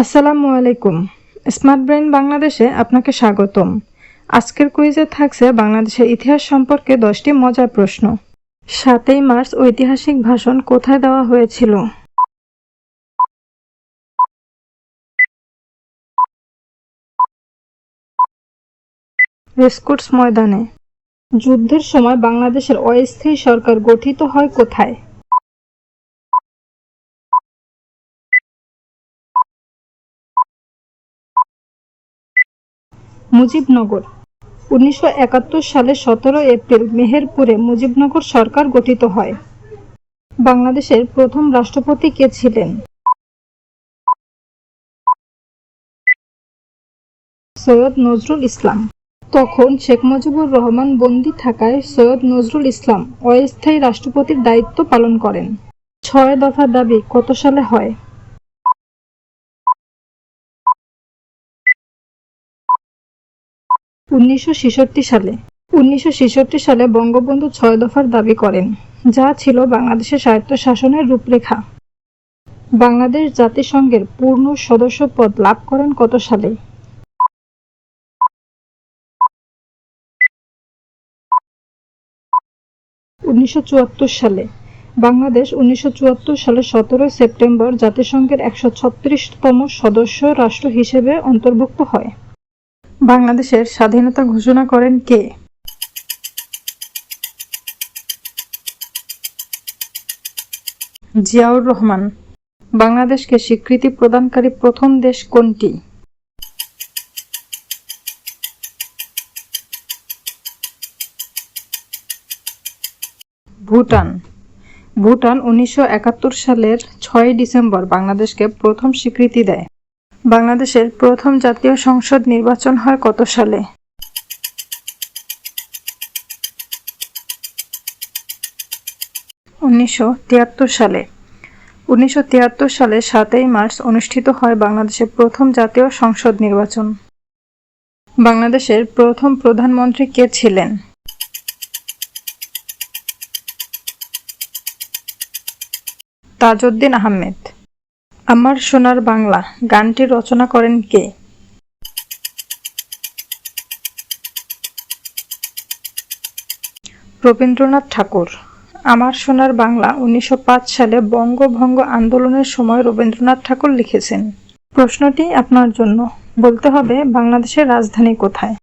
আসসালামু আলাইকুম। Smart brain বাংলাদেশে আপনাকে স্বাগতম। আজকের কুইজে থাকছে বাংলাদেশের ইতিহাস সম্পর্কে 10টি মজার প্রশ্ন। 7ই মার্চ ঐতিহাসিক ভাষণ কোথায় দেওয়া হয়েছিল? রেসকোর্স ময়দানে। যুদ্ধের সময় বাংলাদেশের অস্থায়ী সরকার গঠিত হয় কোথায়? মুজিবনগর। 1971 সালে 17 এপ্রিল মেহেরপুরে মুজিবনগর সরকার গঠিত হয়। বাংলাদেশের প্রথম রাষ্ট্রপতি কে ছিলেন? সৈয়দ নজরুল ইসলাম। তখন শেখ মুজিবুর রহমান বন্দী থাকায় সৈয়দ নজরুল ইসলাম অস্থায়ী রাষ্ট্রপতির দায়িত্ব পালন করেন। 6 দফা দাবি কত সালে হয়? 1966 সালে। 1966 সালে বঙ্গবন্ধু 6 দফার দাবি করেন, যা ছিল বাংলাদেশের স্বায়ত্তশাসনের রূপরেখা। বাংলাদেশ জাতিসংঘের পূর্ণ সদস্যপদ লাভ করেন কত সালে? 1974 সালে। বাংলাদেশ 1974 সালে 17 সেপ্টেম্বর জাতিসংঘের 136তম সদস্য রাষ্ট্র হিসেবে অন্তর্ভুক্ত হয়। বাংলাদেশের স্বাধীনতা ঘোষণা করেন কে? জিয়াউর রহমান। বাংলাদেশকে স্বীকৃতি প্রদানকারী প্রথম দেশ কোনটি? ভুটান। ভুটান 1971 সালের 6 ডিসেম্বর বাংলাদেশকে প্রথম স্বীকৃতি দেয়। বাংলাদেশের প্রথম জাতীয় সংসদ নির্বাচন হয় কত সালে? 1973 সালে। 1973 সালে 7ই মার্চ অনুষ্ঠিত হয় বাংলাদেশের প্রথম জাতীয় সংসদ নির্বাচন। বাংলাদেশের প্রথম প্রধানমন্ত্রী কে ছিলেন? তাজউদ্দিন আহমেদ। আমার সোনার বাংলা গানটি রচনা করেন কে? রবীন্দ্রনাথ ঠাকুর। আমার সোনার বাংলা 1905 সালে বঙ্গভঙ্গ আন্দোলনের সময় রবীন্দ্রনাথ ঠাকুর লিখেছেন। প্রশ্নটি আপনার জন্য। বলতে হবে বাংলাদেশের রাজধানী কোথায়?